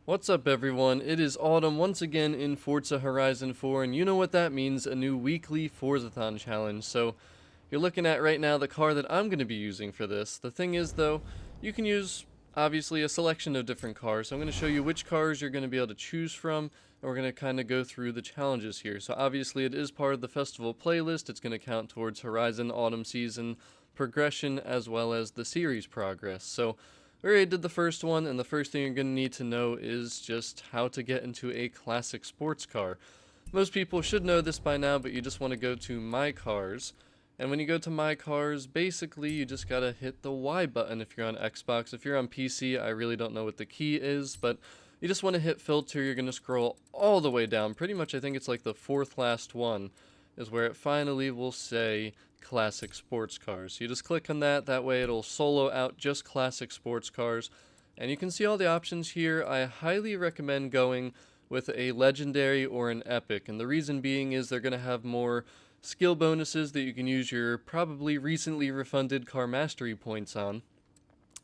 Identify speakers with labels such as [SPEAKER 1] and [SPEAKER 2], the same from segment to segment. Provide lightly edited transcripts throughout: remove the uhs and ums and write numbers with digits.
[SPEAKER 1] What's up everyone, it is autumn once again in Forza Horizon 4, and you know what that means, a new weekly Forzathon challenge. So you're looking at right now the car that I'm going to be using for this. The thing is though, you can use obviously a selection of different cars. So I'm going to show you which cars you're going to be able to choose from, and we're going to kind of go through the challenges here. So obviously it is part of the festival playlist. It's going to count towards Horizon Autumn Season progression as well as the series progress. So we already did the first one, and the first thing you're going to need to know is just how to get into a classic sports car. Most people should know this by now, but you just want to go to My Cars, and when you go to My Cars, basically you just gotta hit the Y button if you're on Xbox. If you're on PC, I really don't know what the key is, but you just want to hit Filter. You're going to scroll all the way down. Pretty much I think it's like the fourth last one is where it finally will say classic sports cars. So you just click on that, that way it'll solo out just classic sports cars. And you can see all the options here. I highly recommend going with a legendary or an epic, and the reason being is they're going to have more skill bonuses that you can use your probably recently refunded car mastery points on.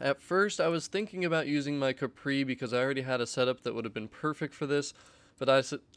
[SPEAKER 1] At first I was thinking about using my Capri because I already had a setup that would have been perfect for this, but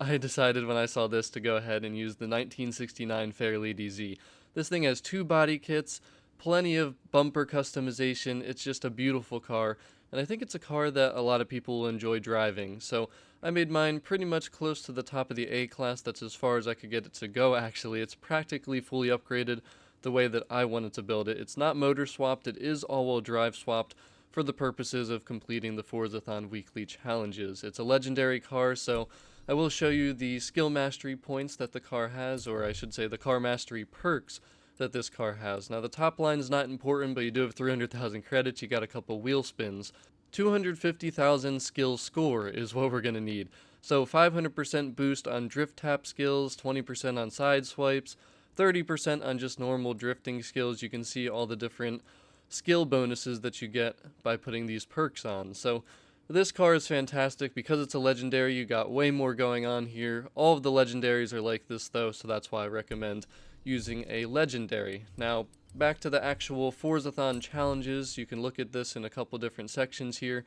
[SPEAKER 1] I decided when I saw this to go ahead and use the 1969 Fairlady Z. This thing has two body kits, plenty of bumper customization. It's just a beautiful car, and I think it's a car that a lot of people will enjoy driving. So I made mine pretty much close to the top of the A class. That's as far as I could get it to go, actually. It's practically fully upgraded the way that I wanted to build it. It's not motor swapped, it is all-wheel drive swapped for the purposes of completing the Forzathon weekly challenges. It's a legendary car, so I will show you the skill mastery points that the car has, or I should say the car mastery perks that this car has. Now the top line is not important, but you do have 300,000 credits, you got a couple wheel spins. 250,000 skill score is what we're going to need. So 500% boost on drift tap skills, 20% on side swipes, 30% on just normal drifting skills. You can see all the different skill bonuses that you get by putting these perks on. So this car is fantastic. Because it's a legendary, you got way more going on here. All of the legendaries are like this though, so that's why I recommend using a legendary. Now back to the actual Forzathon challenges. You can look at this in a couple different sections here.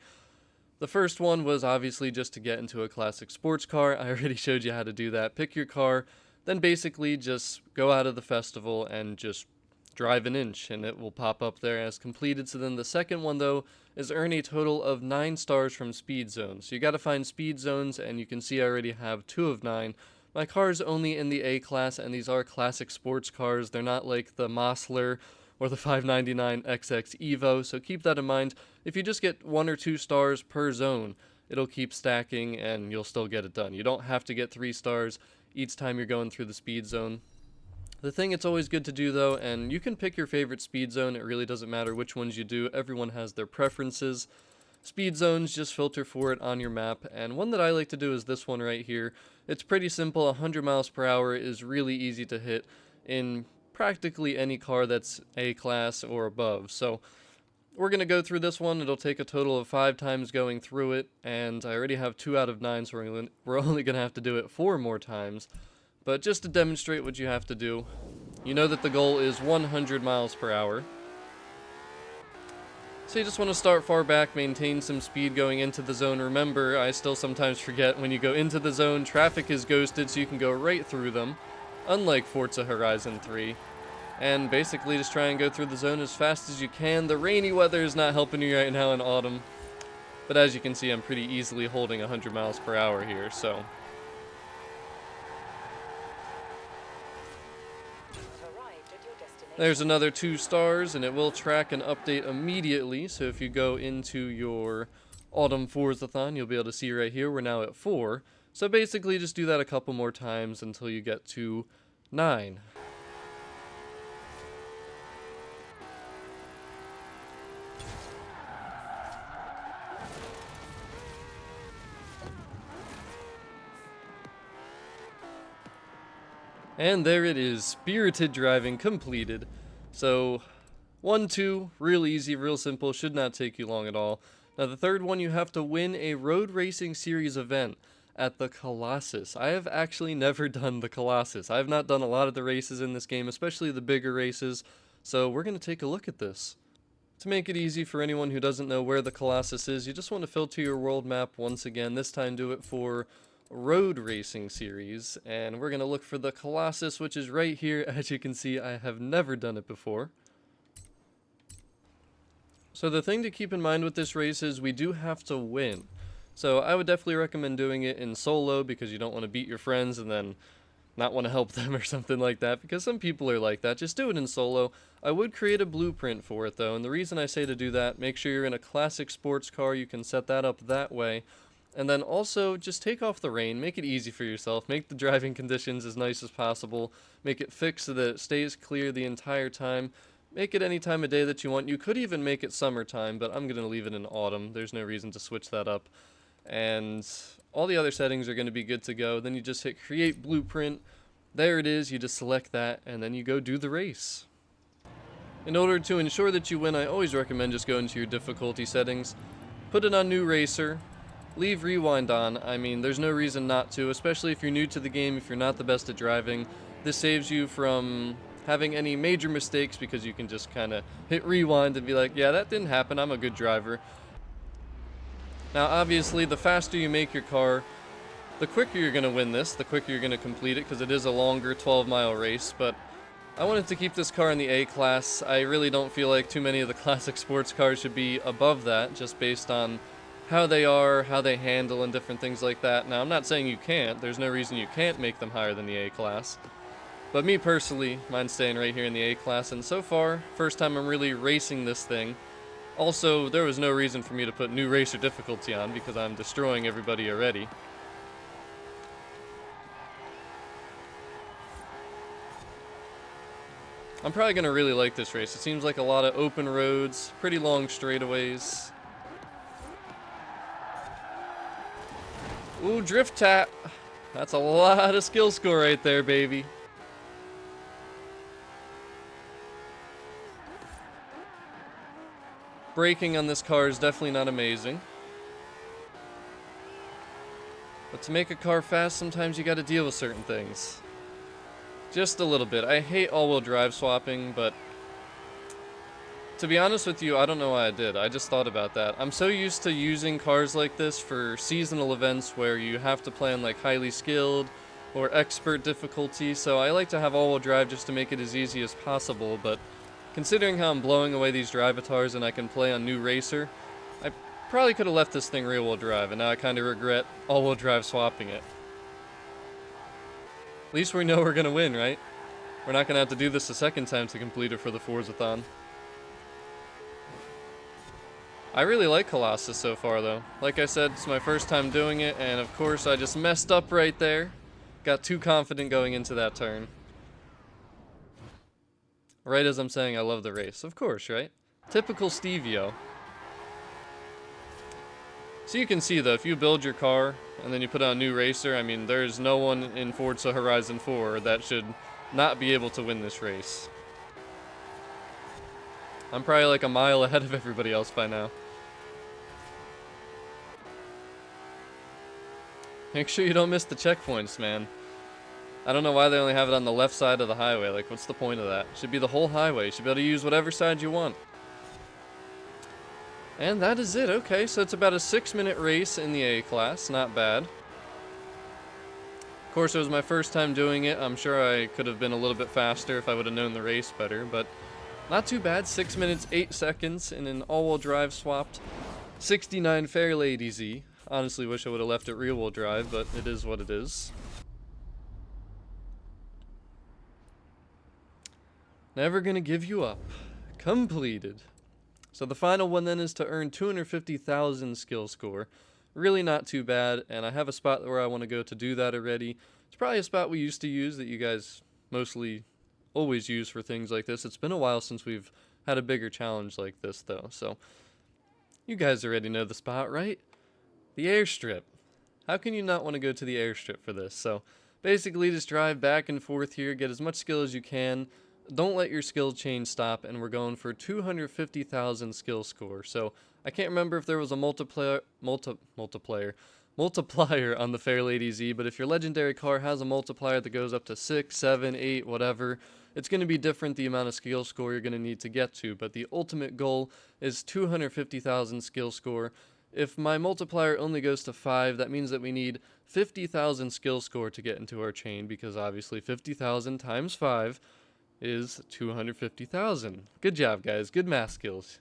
[SPEAKER 1] The first one was obviously just to get into a classic sports car. I already showed you how to do that. Pick your car, then basically just go out of the festival and just drive an inch, and it will pop up there as completed. So then the second one though is earn a total of 9 stars from speed zones. So you got to find speed zones, and you can see I already have 2 of 9. My car is only in the A class, and these are classic sports cars. They're not like the Mosler or the 599 XX Evo, so keep that in mind. If you just get 1 or 2 stars per zone, it'll keep stacking and you'll still get it done. You don't have to get 3 stars each time you're going through the speed zone. The thing it's always good to do though, and you can pick your favorite speed zone, it really doesn't matter which ones you do, everyone has their preferences. Speed zones, just filter for it on your map, and one that I like to do is this one right here. It's pretty simple. 100 miles per hour is really easy to hit in practically any car that's A class or above. So we're going to go through this one. It'll take a total of 5 times going through it, and I already have 2 out of 9, so we're only going to have to do it 4 more times. But just to demonstrate what you have to do, you know that the goal is 100 miles per hour. So you just want to start far back, maintain some speed going into the zone. Remember, I still sometimes forget, when you go into the zone, traffic is ghosted, so you can go right through them, unlike Forza Horizon 3. And basically just try and go through the zone as fast as you can. The rainy weather is not helping you right now in autumn, but as you can see, I'm pretty easily holding 100 miles per hour here, so. There's another 2 stars, and it will track and update immediately. So if you go into your Autumn Forzathon, you'll be able to see right here, we're now at 4. So basically just do that a couple more times until you get to 9. And there it is, spirited driving completed. So 1, 2, real easy, real simple, should not take you long at all. Now the third one, you have to win a road racing series event at the Colossus. I have actually never done the Colossus. I have not done a lot of the races in this game, especially the bigger races. So we're going to take a look at this. To make it easy for anyone who doesn't know where the Colossus is, you just want to filter your world map once again. This time do it for road racing series, and we're going to look for the Colossus, which is right here. As you can see, I have never done it before. So the thing to keep in mind with this race is we do have to win. So I would definitely recommend doing it in solo, because you don't want to beat your friends and then not want to help them or something like that, because some people are like that. Just do it in solo. I would create a blueprint for it though, and the reason I say to do that, make sure you're in a classic sports car. You can set that up that way. And then also just take off the rain, make it easy for yourself, make the driving conditions as nice as possible, make it fixed so that it stays clear the entire time. Make it any time of day that you want. You could even make it summertime, but I'm going to leave it in autumn. There's no reason to switch that up. And all the other settings are going to be good to go. Then you just hit create blueprint. There it is. You just select that, and then you go do the race. In order to ensure that you win, I always recommend just going to your difficulty settings. Put it on new racer. Leave rewind on. I mean, there's no reason not to, especially if you're new to the game, if you're not the best at driving. This saves you from having any major mistakes, because you can just kind of hit rewind and be like, yeah, that didn't happen, I'm a good driver. Now obviously the faster you make your car, the quicker you're going to win this, the quicker you're going to complete it, because it is a longer 12-mile race. But I wanted to keep this car in the A class. I really don't feel like too many of the classic sports cars should be above that, just based on how they are, how they handle, and different things like that. Now I'm not saying you can't, there's no reason you can't make them higher than the A class. But me personally, mine's staying right here in the A class, and so far, first time I'm really racing this thing. Also, there was no reason for me to put new racer difficulty on, because I'm destroying everybody already. I'm probably going to really like this race. It seems like a lot of open roads, pretty long straightaways. Ooh, drift tap. That's a lot of skill score right there, baby. Braking on this car is definitely not amazing. But to make a car fast, sometimes you gotta deal with certain things. Just a little bit. I hate all-wheel drive swapping, but to be honest with you, I don't know why I did. I just thought about that. I'm so used to using cars like this for seasonal events where you have to play on like highly skilled or expert difficulty, so I like to have all-wheel drive just to make it as easy as possible. But considering how I'm blowing away these drivatars and I can play on new racer, I probably could have left this thing rear-wheel drive, and now I kind of regret all-wheel drive swapping it. At least we know we're going to win, right? We're not going to have to do this a second time to complete it for the Forzathon. I really like Colossus so far, though. Like I said, it's my first time doing it, and of course I just messed up right there. Got too confident going into that turn. Right as I'm saying I love the race. Of course, right? Typical Stevio. So you can see, though, if you build your car and then you put on a new racer, I mean, there's no one in Forza Horizon 4 that should not be able to win this race. I'm probably like a mile ahead of everybody else by now. Make sure you don't miss the checkpoints, man. I don't know why they only have it on the left side of the highway. Like, what's the point of that? It should be the whole highway. You should be able to use whatever side you want. And that is it. Okay, so it's about a 6-minute race in the A class. Not bad. Of course, it was my first time doing it. I'm sure I could have been a little bit faster if I would have known the race better, but not too bad. 6 minutes, 8 seconds in an all-wheel drive swapped 69 Fairlady Z. Honestly, wish I would have left it rear-wheel drive, but it is what it is. Never gonna give you up. Completed. So the final one then is to earn 250,000 skill score. Really not too bad, and I have a spot where I want to go to do that already. It's probably a spot we used to use that you guys mostly always use for things like this. It's been a while since we've had a bigger challenge like this, though, so you guys already know the spot, right? The airstrip. How can you not want to go to the airstrip for this? So basically just drive back and forth here, get as much skill as you can. don't let your skill chain stop, and we're going for 250,000 skill score. So I can't remember if there was a multiplier on the Fair Lady Z, but if your legendary car has a multiplier that goes up to 6, 7, 8, whatever, it's going to be different the amount of skill score you're going to need to get to, but the ultimate goal is 250,000 skill score. If my multiplier only goes to 5, that means that we need 50,000 skill score to get into our chain, because obviously 50,000 times 5 is 250,000. Good job, guys. Good math skills.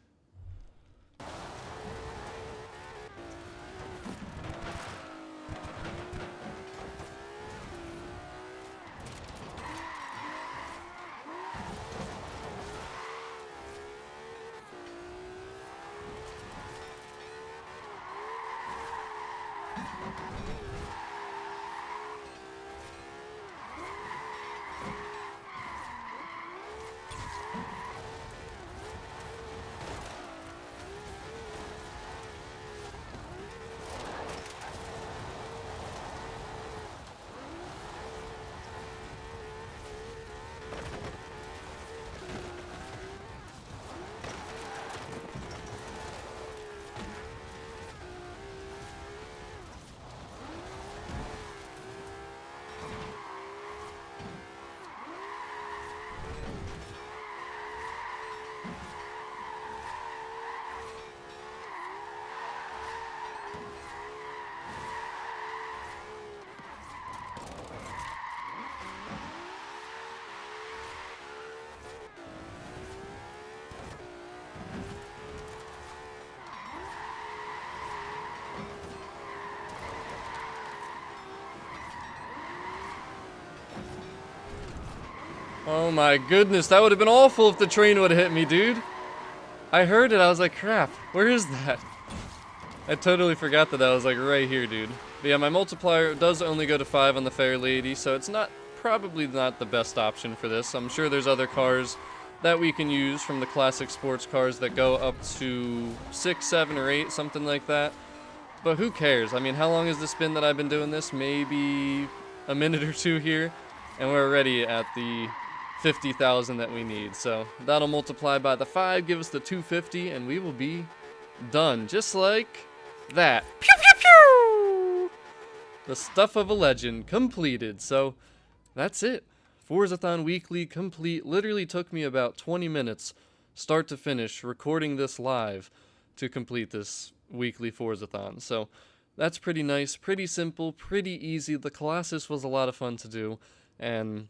[SPEAKER 1] Oh my goodness, that would have been awful if the train would have hit me, dude. I heard it, I was like, crap, where is that? I totally forgot that I was like right here, dude. But yeah, my multiplier does only go to 5 on the Fair Lady, so it's probably not the best option for this. I'm sure there's other cars that we can use from the classic sports cars that go up to 6, 7, or 8, something like that. But who cares? I mean, how long has this been that I've been doing this? Maybe a minute or two here, and we're already at the 50,000 that we need. So that'll multiply by the 5, give us the 250, and we will be done. Just like that. Pew, pew, pew! The stuff of a legend completed. So that's it. Forzathon Weekly complete. Literally took me about 20 minutes, start to finish, recording this live to complete this weekly Forzathon. So that's pretty nice, pretty simple, pretty easy. The Colossus was a lot of fun to do, and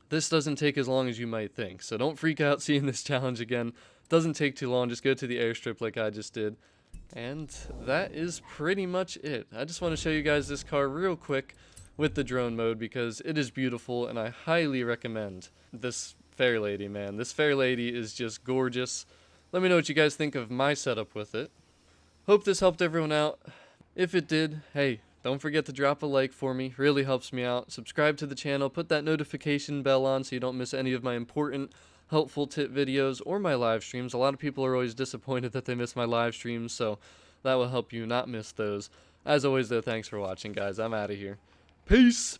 [SPEAKER 1] this doesn't take as long as you might think, so don't freak out seeing this challenge again. It doesn't take too long, just go to the airstrip like I just did. And that is pretty much it. I just want to show you guys this car real quick with the drone mode because it is beautiful, and I highly recommend this Fair Lady, man. This Fair Lady is just gorgeous. Let me know what you guys think of my setup with it. Hope this helped everyone out. If it did, hey, don't forget to drop a like for me, really helps me out. Subscribe to the channel, put that notification bell on so you don't miss any of my important, helpful tip videos or my live streams. A lot of people are always disappointed that they miss my live streams, so that will help you not miss those. As always though, thanks for watching, guys. I'm out of here. Peace!